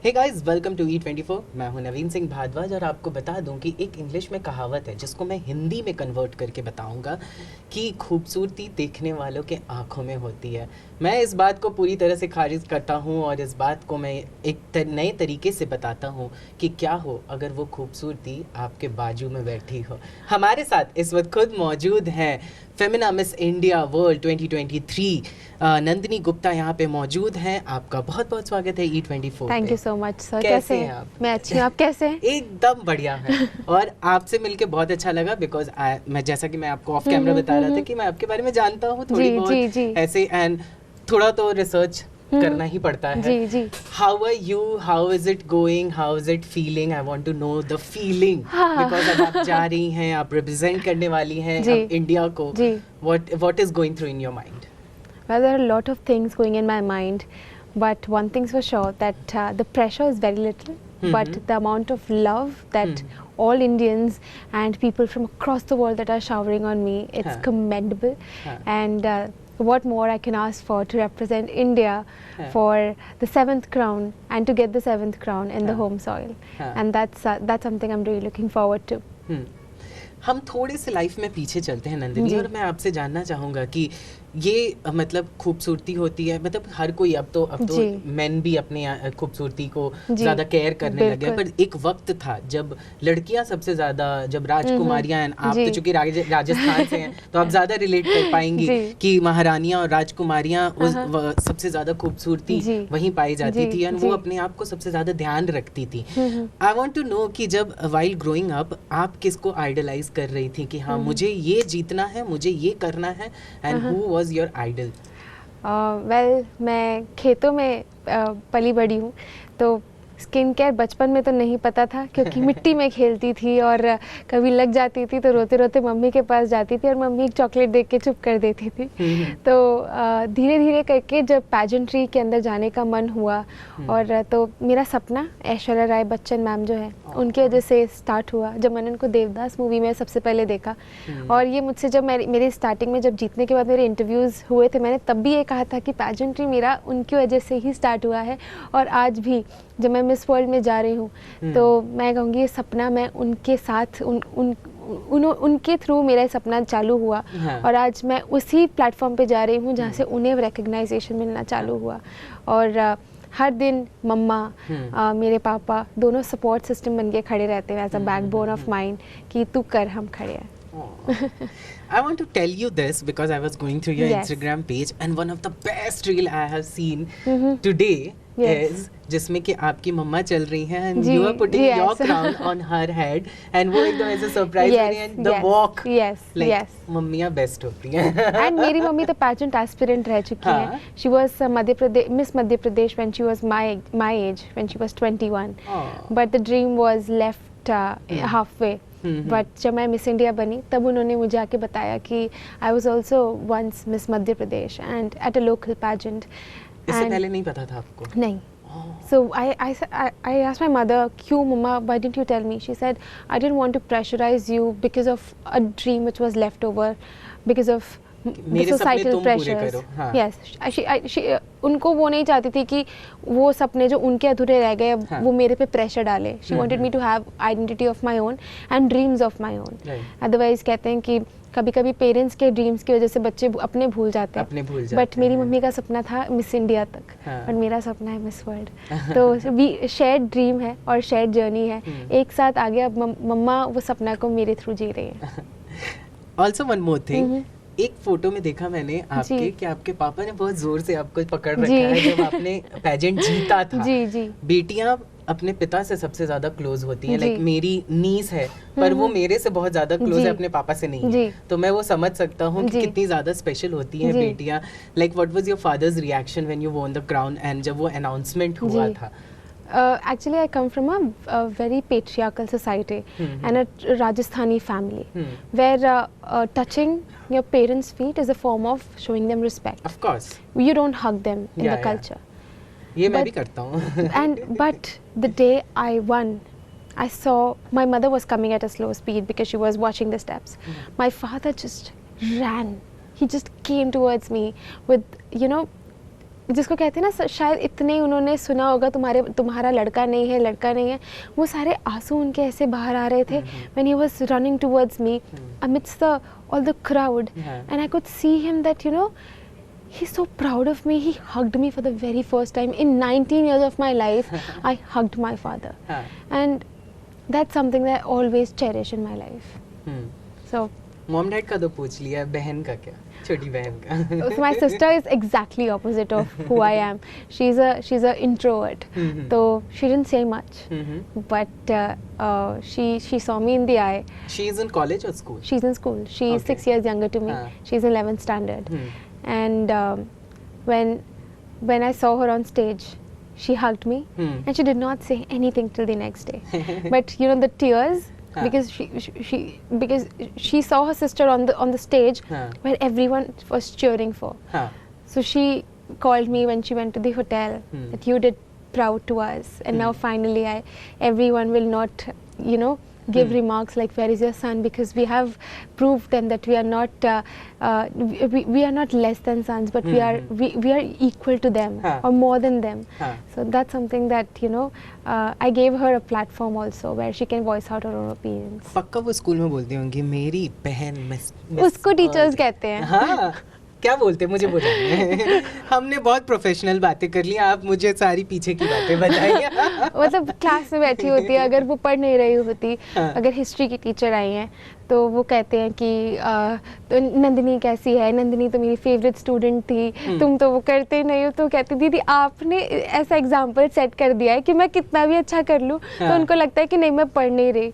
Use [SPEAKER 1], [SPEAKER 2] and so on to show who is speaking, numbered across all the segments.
[SPEAKER 1] Hey guys, welcome to E24। मैं हूं नवीन सिंह भारद्वाज और आपको बता दूं कि एक इंग्लिश में कहावत है जिसको मैं हिंदी में कन्वर्ट करके बताऊंगा कि खूबसूरती देखने वालों के आंखों में होती है। मैं इस बात को पूरी तरह से खारिज करता हूं और इस बात को मैं एक नए तरीके से बताता हूं कि क्या हो अगर वो खूबसूरती आपके बाजू में बैठी हो। हमारे साथ इस वक्त खुद मौजूद हैं Femina miss India world 2023 Nandini Gupta यहाँ पे मौजूद हैं। आपका बहुत बहुत स्वागत है E24
[SPEAKER 2] थैंक
[SPEAKER 1] पे।
[SPEAKER 2] You so much sir.
[SPEAKER 1] कैसे हैं आप?
[SPEAKER 2] मैं अच्छी हूँ, आप कैसे हैं?
[SPEAKER 1] एकदम बढ़िया है। और आपसे मिलके बहुत अच्छा लगा बिकॉज मैं जैसा कि मैं आपको ऑफ कैमरा बता रहा था कि मैं आपके बारे में जानता हूँ थोड़ी
[SPEAKER 2] जी,
[SPEAKER 1] बहुत
[SPEAKER 2] जी, जी।
[SPEAKER 1] ऐसे, एंड थोड़ा तो रिसर्च करना ही पड़ता है।
[SPEAKER 2] जी, जी।
[SPEAKER 1] How are you, how is it going, how is it feeling? I want to know the feeling because अब आप जा रही हैं, आप रिप्रेजेंट करने वाली हैं
[SPEAKER 2] जी,
[SPEAKER 1] अब इंडिया को।
[SPEAKER 2] जी।
[SPEAKER 1] What is going through in your mind?
[SPEAKER 2] Well, there are a lot of things going in my mind, but one thing's for sure that the pressure is very little, but the amount of love that all Indians and people from across the world that are showering on me, it's commendable. And what more I can ask for to represent India for the 7th crown and to get the 7th crown in the home soil. And that's something I'm really looking forward to.
[SPEAKER 1] हम थोड़े से life में पीछे चलते हैं नंदिनी, और मैं आपसे जानना चाहूँगा कि ये मतलब खूबसूरती होती है, मतलब हर कोई अब तो मेन भी अपने खूबसूरती को ज़्यादा केयर करने लगे हैं, पर एक वक्त था जब लड़कियां सबसे ज़्यादा, जब राजकुमारियां, आप तो चूंकि राजस्थान से हैं तो आप ज़्यादा रिलेट कर पाएंगी कि महारानियां और राजकुमारियां सबसे ज़्यादा खूबसूरती वहीं पाई जाती थी और वो अपने आप को सबसे ज़्यादा ध्यान रखती थी। आई वॉन्ट टू नो कि जब वाइल ग्रोइंग अप आप किसको आइडलाइज कर रही थी कि हाँ मुझे ये जीतना है, मुझे ये करना है, and who was your idol?
[SPEAKER 2] Well, मैं खेतों में पली बड़ी हूँ, तो स्किन केयर बचपन में तो नहीं पता था क्योंकि मिट्टी में खेलती थी और कभी लग जाती थी तो रोते रोते मम्मी के पास जाती थी और मम्मी एक चॉकलेट देख के चुप कर देती थी। तो धीरे धीरे करके जब पैजेंट्री के अंदर जाने का मन हुआ और तो मेरा सपना ऐश्वर्या राय बच्चन मैम जो है उनके वजह से स्टार्ट हुआ, जब मैंने उनको देवदास मूवी में सबसे पहले देखा। और ये मुझसे जब मेरी स्टार्टिंग में जब जीतने के बाद मेरे इंटरव्यूज़ हुए थे, मैंने तब भी ये कहा था कि पैजेंट्री मेरा उनकी वजह से ही स्टार्ट हुआ है। और आज भी जब मैं मिस वर्ल्ड में जा रही हूँ तो मैं कहूँगी ये सपना मैं उनके साथ उनके थ्रू मेरा सपना चालू हुआ। और आज मैं उसी प्लेटफॉर्म पे जा रही हूँ जहाँ से उन्हें रिकग्नाइजेशन मिलना चालू हुआ। और हर दिन मम्मा मेरे पापा दोनों सपोर्ट सिस्टम बन के खड़े रहते हैं as a backbone of mind कि तू कर, हम खड़े हैं।
[SPEAKER 1] I want to tell you this because I was going through your Instagram page and one of the best reel I have seen today is जिसमें कि आपकी मम्मा चल रही हैं and you are putting your crown on her head and वो एकदम ऐसे surprise हो रही है, the walk, मम्मियाँ बेस्ट होती हैं।
[SPEAKER 2] and मेरी मम्मी तो pageant aspirant रह चुकी हैं। She was Miss Madhya Pradesh when she was my age, when she was 21, but the dream was left halfway. But जब मैं मिस इंडिया बनी तब उन्होंने मुझे आके बताया कि I was also once miss Madhya Pradesh and at a local pageant.
[SPEAKER 1] इससे पहले नहीं पता था आपको?
[SPEAKER 2] नहीं। So I asked my mother, क्यों मम्मा, why didn't you tell me? She said, I didn't want to pressurize you because of a dream which was left over because of the societal pressures. Yes, she उनको वो नहीं चाहती थी कि वो सपने जो उनके अधूरे रह गए वो मेरे पे प्रेशर डाले। She wanted me to have identity of my own and dreams of my own. Otherwise कहते हैं कि कभी कभी पेरेंट्स के ड्रीम्स की वजह से बच्चे अपने भूल जाते हैं, बट मेरी मम्मी का सपना था मिस इंडिया तक और मेरा सपना है मिस वर्ल्ड। तो भी शेयर्ड ड्रीम है और शेयर्ड जर्नी है, एक साथ आगे। अब मम्मा वो सपना को मेरे थ्रू जी रही है।
[SPEAKER 1] ऑल्सो वन मोर थिंग, एक फोटो में देखा मैंने आपके कि आपके पापा ने बहुत जोर से आपको पकड़ रखा है जब आपने पैजेंट जीता था। बेटियां अपने पिता से सबसे ज्यादा क्लोज होती हैं, लाइक मेरी नीस है पर वो मेरे से बहुत ज्यादा क्लोज है, अपने पापा से नहीं है। तो मैं वो समझ सकता हूँ कि कितनी ज्यादा स्पेशल होती हैं बेटियां। Like what was your fathers reaction when you won the crown and जब वो अनाउंसमेंट हुआ था?
[SPEAKER 2] Actually, I come from a very patriarchal society and a Rajasthani family where touching your parents' feet is a form of showing them respect.
[SPEAKER 1] Of course.
[SPEAKER 2] You don't hug them in the culture.
[SPEAKER 1] ये मैं भी करता हूँ।
[SPEAKER 2] But the day I won, I saw my mother was coming at a slow speed because she was watching the steps. My father just ran. He just came towards me with, जिसको कहते हैं ना, शायद इतने ही उन्होंने सुना होगा तुम्हारा लड़का नहीं है, वो सारे आंसू उनके ऐसे बाहर आ रहे थे when he was running towards me amidst all the crowd, and I could see him that, you know, he's so proud of me. He hugged me for the very first time in 19 years of my life. I hugged my father, and that's something that I always cherish in my life. So
[SPEAKER 1] mom dad का तो पूछ लिया, बहन का क्या, छोटी बहन का?
[SPEAKER 2] So my sister is exactly opposite of who I am. She's a introvert. So she didn't say much, but she saw me in the eye.
[SPEAKER 1] She is in college or school?
[SPEAKER 2] She's in school. She's 6 years younger to me. She's in 11th standard. And when I saw her on stage, she hugged me, and she did not say anything till the next day. But you know, the tears, because she saw her sister on the stage where everyone was cheering for. So she called me when she went to the hotel that you did proud to us, and now finally everyone will not, you know, give remarks like where is your son, because we have proved them that we are not we are not less than sons, but we are equal to them or more than them. So that's something that, you know, I gave her a platform also where she can voice out her own opinions.
[SPEAKER 1] पक्का वो school में बोलती होंगी मेरी बहन miss
[SPEAKER 2] उसको teachers कहते हैं.
[SPEAKER 1] हाँ, क्या बोलते हैं मुझे बताइए. हमने बहुत प्रोफेशनल बातें कर ली, आप मुझे सारी पीछे की बातें बताइए.
[SPEAKER 2] मतलब क्लास में बैठी होती है, अगर वो पढ़ नहीं रही होती, अगर हिस्ट्री की टीचर आई हैं तो वो कहते हैं कि तो नंदिनी कैसी है, नंदिनी तो मेरी फेवरेट स्टूडेंट थी, तुम तो वो करते नहीं हो. तो कहती दीदी आपने ऐसा एग्जाम्पल सेट कर दिया है कि मैं कितना भी अच्छा कर लूँ तो उनको लगता है कि नहीं मैं पढ़ नहीं रही.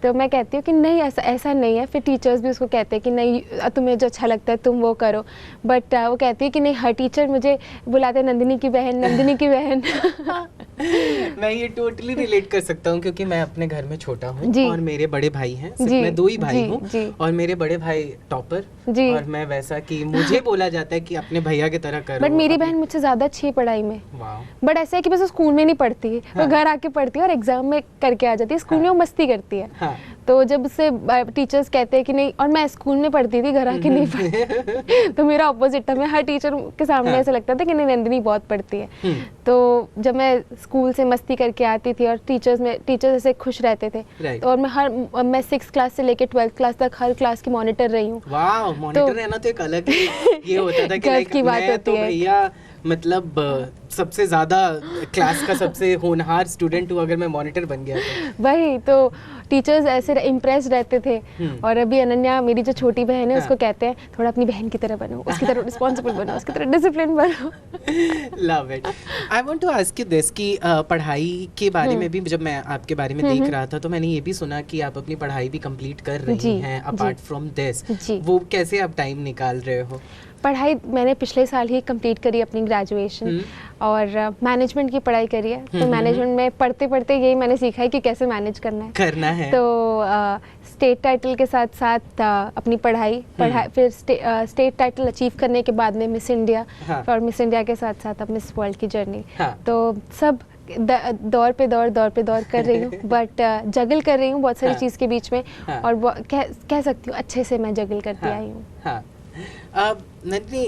[SPEAKER 2] तो मैं कहती हूँ कि नहीं, ऐसा नहीं है. फिर टीचर्स भी उसको कहते हैं कि नहीं तुम्हें जो अच्छा लगता है तुम वो करो. बट वो कहती है कि नहीं, हर टीचर मुझे बुलाते हैं नंदिनी की बहन, नंदिनी की बहन.
[SPEAKER 1] मैं ये टोटली रिलेट कर सकता हूँ क्योंकि मैं अपने घर में छोटा हूँ और मेरे बड़े भाई हैं. सिर्फ मैं 2 ही भाई हूँ और मेरे बड़े भाई टॉपर और मैं वैसा कि मुझे बोला जाता है कि अपने भैया की तरह करो.
[SPEAKER 2] बट मेरी बहन मुझसे ज्यादा अच्छी है पढ़ाई में. बट ऐसा है कि बस वो स्कूल में नहीं पढ़ती है, वो घर आके पढ़ती है और एग्जाम में करके आ जाती है. स्कूल में वो मस्ती करती है. तो जब उससे टीचर्स कहते हैं कि नहीं, और मैं स्कूल में पढ़ती थी, घर आके नहीं पढ़ती. तो मेरा ऑपोजिट था. मैं हर टीचर के सामने ऐसा लगता था कि नहीं नंदिनी बहुत पढ़ती है. तो जब मैं स्कूल से मस्ती करके आती थी और टीचर्स ऐसे खुश रहते थे. तो और मैं 6th क्लास से लेके 12th क्लास तक हर क्लास की मॉनिटर रही हूँ.
[SPEAKER 1] वाह, मॉनिटर रहना तो एक अलग ही ये होता था कि लाइक मैं तो भैया मतलब सबसे ज्यादा क्लास का सबसे होनहार स्टूडेंट हूँ अगर मैं मॉनिटर बन गया तो.
[SPEAKER 2] वही तो टीचर्स ऐसे इम्प्रेस रहते थे. और अभी अनन्या मेरी जो छोटी बहन है उसको कहते हैं थोड़ा अपनी बहन की तरह बनो, उसकी तरह रिस्पॉन्सिबल बनो, उसकी तरह डिसिप्लिन बनो.
[SPEAKER 1] Love it. I want to ask you this कि पढ़ाई के बारे में भी जब मैं आपके बारे में देख रहा था तो मैंने ये भी सुना कि आप अपनी पढ़ाई भी कंप्लीट कर रही हैं अपार्ट फ्रॉम दिस. वो कैसे आप टाइम निकाल रहे हो?
[SPEAKER 2] पढ़ाई मैंने पिछले साल ही कंप्लीट करी अपनी ग्रेजुएशन और मैनेजमेंट की पढ़ाई करी है. तो मैनेजमेंट में पढ़ते पढ़ते यही मैंने सीखा है कि कैसे मैनेज करना है. तो स्टेट टाइटल के साथ साथ अपनी पढ़ाई फिर स्टेट टाइटल अचीव करने के बाद में मिस इंडिया और मिस इंडिया के साथ साथ अब मिस वर्ल्ड की जर्नी. तो सब दौर पे दौर कर रही हूँ. बट जगल कर रही हूँ बहुत सारी चीज़ के बीच में. और कह सकती हूँ अच्छे से मैं जगल करती आई हूँ.
[SPEAKER 1] Nandini,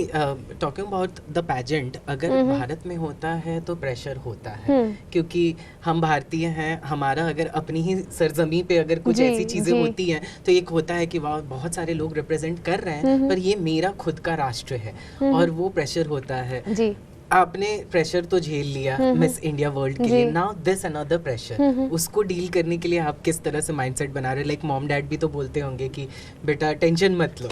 [SPEAKER 1] talking about the pageant, अगर भारत में होता है तो प्रेशर होता है क्योंकि हम भारतीय हैं. हमारा अगर अपनी ही सरजमी पे अगर कुछ ऐसी चीजें होती हैं तो एक होता है कि वाह बहुत सारे लोग रिप्रेजेंट कर रहे हैं पर ये मेरा खुद का राष्ट्र है और वो प्रेशर होता है. आपने प्रेशर तो झेल लिया मिस इंडिया वर्ल्ड के लिए. नाउ दिस अनदर प्रेशर, उसको डील करने के लिए आप किस तरह से माइंडसेट बना रहे हो? लाइक मॉम डैड भी तो बोलते होंगे कि बेटा टेंशन मत लो.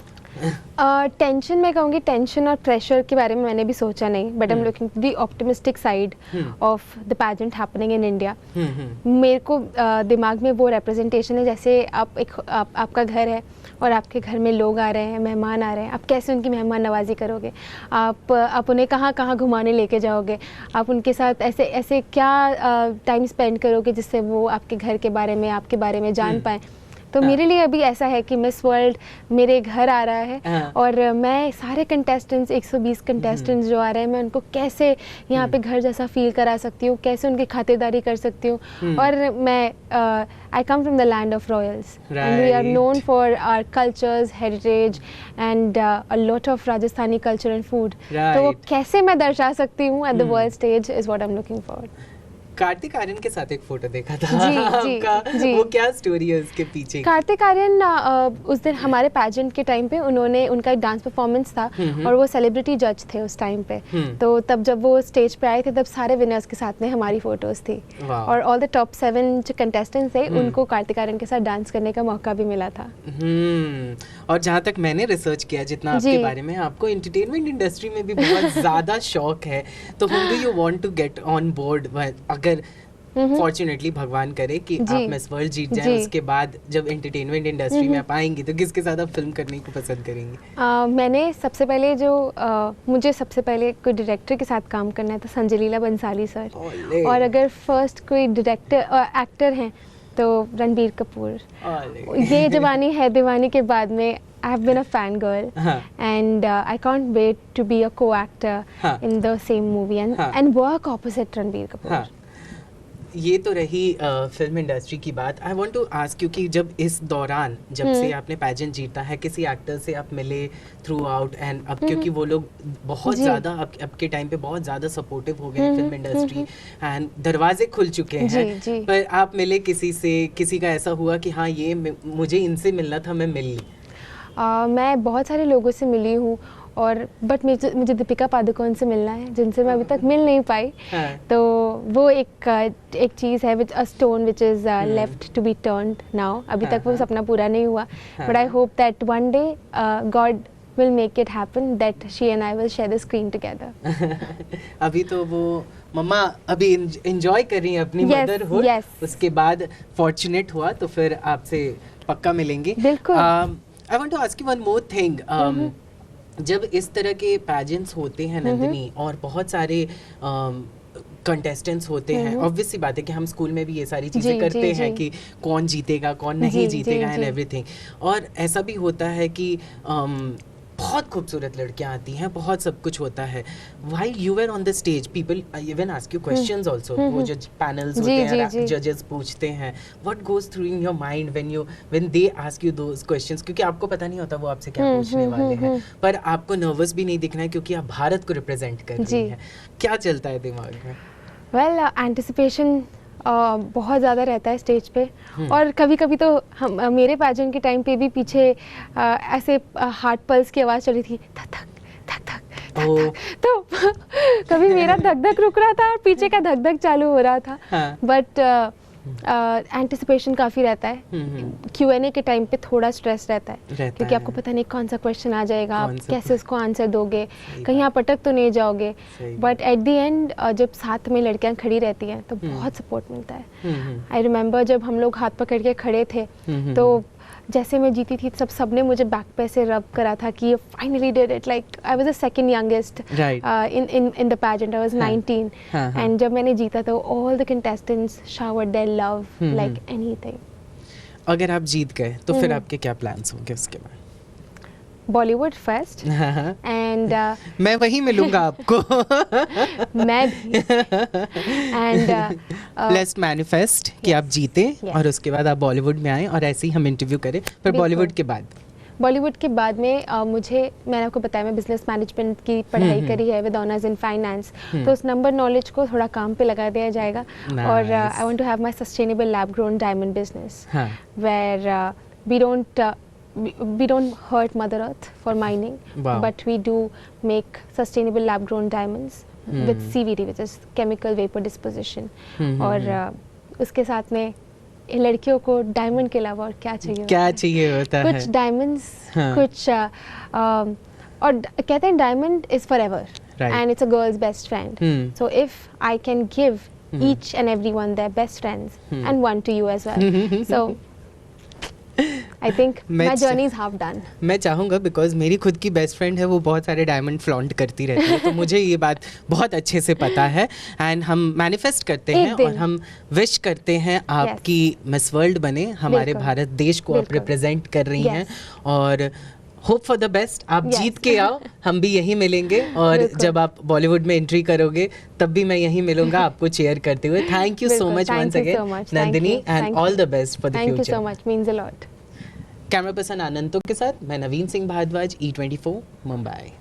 [SPEAKER 2] टेंशन मैं कहूँगी, टेंशन और प्रेशर के बारे में मैंने भी सोचा नहीं. But I am looking the optimistic side of the pageant happening in India. मेरे को दिमाग में वो रिप्रेजेंटेशन है जैसे आपका घर है और आपके घर में लोग आ रहे हैं, मेहमान आ रहे हैं. आप कैसे उनकी मेहमान नवाजी करोगे? आप उन्हें कहाँ कहाँ घुमाने लेके जाओगे? आप उनके साथ ऐसे क्या टाइम स्पेंड करोगे जिससे वो आपके घर के बारे में, आपके बारे में जान पाएँ? तो मेरे लिए अभी ऐसा है कि मिस वर्ल्ड मेरे घर आ रहा है
[SPEAKER 1] हाँ।
[SPEAKER 2] और मैं सारे कंटेस्टेंट्स 120 कंटेस्टेंट्स जो आ रहे हैं मैं उनको कैसे यहाँ पे घर जैसा फील करा सकती हूँ, कैसे उनकी खातिरदारी कर सकती हूँ। और मैं I come from the land of royals and we are
[SPEAKER 1] Right.
[SPEAKER 2] known for our cultures, heritage and a lot of Rajasthani culture and food. तो वो
[SPEAKER 1] Right.
[SPEAKER 2] कैसे मैं दर्शा सकती हूँ at the world stage is what I'm looking for.
[SPEAKER 1] Kartik Aaryan के साथ एक फोटो देखा था
[SPEAKER 2] जी,
[SPEAKER 1] आपका,
[SPEAKER 2] जी।
[SPEAKER 1] वो क्या स्टोरी है उसके पीछे?
[SPEAKER 2] कार्तिक आर्यन उस दिन हमारे पैजेंट के टाइम पे उनका एक डांस परफॉर्मेंस था और वो सेलिब्रिटी जज थे उस टाइम पे। तो तब जब वो स्टेज पे आए थे तब सारे विनर्स के साथ में हमारी फोटोज थी
[SPEAKER 1] वाह।
[SPEAKER 2] और ऑल द टॉप 7 जो कंटेस्टेंट्स थे उनको कार्तिक आर्यन के साथ डांस करने का मौका भी मिला था।
[SPEAKER 1] और जहाँ तक मैंने रिसर्च किया जितना आपके
[SPEAKER 2] जी।
[SPEAKER 1] बारे में, आपको एंटरटेनमेंट इंडस्ट्री में भी बहुत ज़्यादा शौक है, तो whom do you want to get on board? अगर फॉर्चुनेटली भगवान करे कि
[SPEAKER 2] जी।
[SPEAKER 1] आप मिस वर्ल्ड जीत जाएं,
[SPEAKER 2] जी।
[SPEAKER 1] उसके बाद जब एंटरटेनमेंट इंडस्ट्री में आप आएंगी तो किसके साथ आप फिल्म करने को पसंद करेंगी?
[SPEAKER 2] मैंने सबसे पहले मुझे सबसे पहले कोई डायरेक्टर के साथ काम करना था, संजय लीला बंसाली सर।
[SPEAKER 1] ओले।
[SPEAKER 2] और अगर फर्स्ट कोई डायरेक्टर एक्टर हैं तो रणबीर कपूर।
[SPEAKER 1] ओले।
[SPEAKER 2] ये जवानी है दीवानी के बाद में I have been a fangirl
[SPEAKER 1] हाँ।
[SPEAKER 2] and I can't wait to be a co-actor
[SPEAKER 1] हाँ।
[SPEAKER 2] in the same movie
[SPEAKER 1] हाँ।
[SPEAKER 2] and work opposite Ranbir Kapoor.
[SPEAKER 1] हाँ, ये तो रही फिल्म इंडस्ट्री की बात। I want to ask you कि जब इस दौरान जब से आपने पैजेंट जीता है, किसी एक्टर से आप मिले थ्रू आउट एंड अब क्योंकि वो लोग बहुत
[SPEAKER 2] जी।
[SPEAKER 1] ज़्यादा अब के टाइम पे बहुत ज़्यादा सपोर्टिव हो गए हैं फिल्म इंडस्ट्री एंड दरवाजे खुल चुके हैं,
[SPEAKER 2] जी, जी।
[SPEAKER 1] पर आप मिले किसी से, किसी का ऐसा हुआ कि हाँ ये मुझे इनसे मिलना था, मैं मिल ली?
[SPEAKER 2] मैं बहुत सारे लोगों से मिली हूँ और बट मुझे दीपिका पादुकोण से मिलना है जिनसे मैं अभी तक मिल नहीं पाई।
[SPEAKER 1] हाँ।
[SPEAKER 2] तो वो एक चीज़ है which a stone which is left to be turned now. अभी तक वो सपना पूरा नहीं हुआ but I hope that one day God will make it happen that she and I will share the screen together.
[SPEAKER 1] अभी तो वो मम्मा अभी एंजॉय कर रही हैं अपनी
[SPEAKER 2] Yes,
[SPEAKER 1] मदरहुड,
[SPEAKER 2] yes.
[SPEAKER 1] उसके बाद फॉर्चुनेट हुआ तो फिर आपसे पक्का मिलेंगे।
[SPEAKER 2] बिल्कुल।
[SPEAKER 1] I want to ask you one more thing. जब इस तरह के पैजेंट्स होते हैं नंदिनी और बहुत सारे कंटेस्टेंट्स होते हैं, ऑब्वियस सी बात है कि हम स्कूल में भी ये सारी चीज़ें
[SPEAKER 2] जी,
[SPEAKER 1] करते
[SPEAKER 2] जी,
[SPEAKER 1] हैं
[SPEAKER 2] जी।
[SPEAKER 1] कि कौन जीतेगा कौन नहीं
[SPEAKER 2] जी,
[SPEAKER 1] जीतेगा
[SPEAKER 2] जी,
[SPEAKER 1] एंड
[SPEAKER 2] जी।
[SPEAKER 1] एवरीथिंग। और ऐसा भी होता है कि बहुत खूबसूरत लड़कियां आती हैं, बहुत सब कुछ होता है। While you were on the stage, people even ask you questions also. वो जो पैनल्स होते
[SPEAKER 2] जी,
[SPEAKER 1] हैं,
[SPEAKER 2] जी।
[SPEAKER 1] जजेस पूछते हैं, what goes through in your mind when they ask you those questions? क्योंकि आपको पता नहीं होता वो आपसे क्या पूछने वाले हैं, पर आपको नर्वस भी नहीं दिखना है क्योंकि आप भारत को रिप्रेजेंट कर रही
[SPEAKER 2] जी।
[SPEAKER 1] हैं। क्या चलता है दिमाग में?
[SPEAKER 2] वेल एंटिसिपेशन बहुत ज़्यादा रहता है स्टेज पे और कभी कभी तो हम मेरे पैजेंट के टाइम पे भी पीछे ऐसे हार्ट पल्स की आवाज़ चल रही थी, धक धक धक धक धक
[SPEAKER 1] ओह।
[SPEAKER 2] धक। तो कभी मेरा धक धक रुक रहा था और पीछे का धक धक चालू हो रहा था।
[SPEAKER 1] हाँ।
[SPEAKER 2] बट एंटिसिपेशन काफ़ी रहता है। Q&A के टाइम पे थोड़ा स्ट्रेस रहता है क्योंकि आपको पता नहीं कौन सा क्वेश्चन आ जाएगा, आप
[SPEAKER 1] कौन सा
[SPEAKER 2] कैसे उसको आंसर दोगे,
[SPEAKER 1] सही
[SPEAKER 2] कहीं
[SPEAKER 1] बात।
[SPEAKER 2] आप अटक तो नहीं जाओगे।
[SPEAKER 1] सही
[SPEAKER 2] बट एट द एंड जब साथ में लड़कियां खड़ी रहती हैं तो बहुत सपोर्ट मिलता है। आई रिमेंबर जब हम लोग हाथ पकड़ के खड़े थे तो जैसे मैं जीती थी सबने मुझे बैक पे से रब करा था कि ये finally did it. Like I was the second youngest
[SPEAKER 1] Right.
[SPEAKER 2] in the pageant. I was 19
[SPEAKER 1] हाँ, हाँ।
[SPEAKER 2] and जब मैंने जीता तो all the contestants showered their love like anything.
[SPEAKER 1] अगर आप जीत गए तो फिर आपके क्या प्लान्स होंगे उसके बाद?
[SPEAKER 2] Bollywood first and
[SPEAKER 1] मैं वही मिलूंगा आपको।
[SPEAKER 2] मैं भी and
[SPEAKER 1] लेट्स मैनिफेस्ट कि आप जीते
[SPEAKER 2] Yes.
[SPEAKER 1] और उसके बाद आप बॉलीवुड में आए और ऐसे ही हम इंटरव्यू करें, पर
[SPEAKER 2] बिल्कुल।
[SPEAKER 1] बॉलीवुड के बाद
[SPEAKER 2] बॉलीवुड के बाद में मैंने आपको बताया मैं बिजनेस मैनेजमेंट की पढ़ाई करी है विद ऑनर्स इन फाइनेंस। तो उस नंबर नॉलेज को थोड़ा काम पे लगा दिया जाएगा और
[SPEAKER 1] Nice.
[SPEAKER 2] I want to have my sustainable lab grown diamond business
[SPEAKER 1] हाँ।
[SPEAKER 2] where we don't hurt Mother Earth for mining,
[SPEAKER 1] Wow.
[SPEAKER 2] but we do make sustainable lab-grown diamonds with CVD, which is chemical vapor disposition. और उसके साथ में लड़कियों को diamond के अलावा और क्या चाहिए होता
[SPEAKER 1] क्या
[SPEAKER 2] है?
[SPEAKER 1] चाहिए होता है?
[SPEAKER 2] कुछ डायमंड्स,
[SPEAKER 1] हाँ।
[SPEAKER 2] कुछ और कहते हैं diamond is for ever
[SPEAKER 1] Right.
[SPEAKER 2] And it's a girls best friend. So if I can give each and every one their best friends and one to you as well. So I think
[SPEAKER 1] मैं
[SPEAKER 2] my journey is half done.
[SPEAKER 1] मैं चाहूँगा, because मेरी खुद की best friend है, वो बहुत सारे डायमंड फ्लॉन्ट करती रहती है, तो मुझे ये बात बहुत अच्छे से पता है। एंड हम मैनिफेस्ट करते
[SPEAKER 2] एक
[SPEAKER 1] हैं
[SPEAKER 2] दिन।
[SPEAKER 1] और हम विश करते हैं आपकी मिस वर्ल्ड बने, हमारे
[SPEAKER 2] बिल्कुल।
[SPEAKER 1] भारत देश को आप
[SPEAKER 2] बिल्कुल।
[SPEAKER 1] रिप्रेजेंट कर रही हैं,
[SPEAKER 2] Yes.
[SPEAKER 1] और होप फॉर द बेस्ट। आप
[SPEAKER 2] Yes.
[SPEAKER 1] जीत के आओ, हम भी यहीं मिलेंगे, और
[SPEAKER 2] बिल्कुल।
[SPEAKER 1] जब आप बॉलीवुड में एंट्री करोगे तब भी मैं यहीं मिलूंगा आपको चेयर करते हुए। थैंक यू सो
[SPEAKER 2] बिल्कुल,
[SPEAKER 1] much
[SPEAKER 2] thank
[SPEAKER 1] once
[SPEAKER 2] you so
[SPEAKER 1] again
[SPEAKER 2] much, thank
[SPEAKER 1] Nandini,
[SPEAKER 2] you,
[SPEAKER 1] and
[SPEAKER 2] thank
[SPEAKER 1] all
[SPEAKER 2] you.
[SPEAKER 1] The best for the
[SPEAKER 2] thank you
[SPEAKER 1] future.
[SPEAKER 2] So much, means a lot.
[SPEAKER 1] Camera person Anando के साथ मैं नवीन Singh Bhardwaj, E24 Mumbai.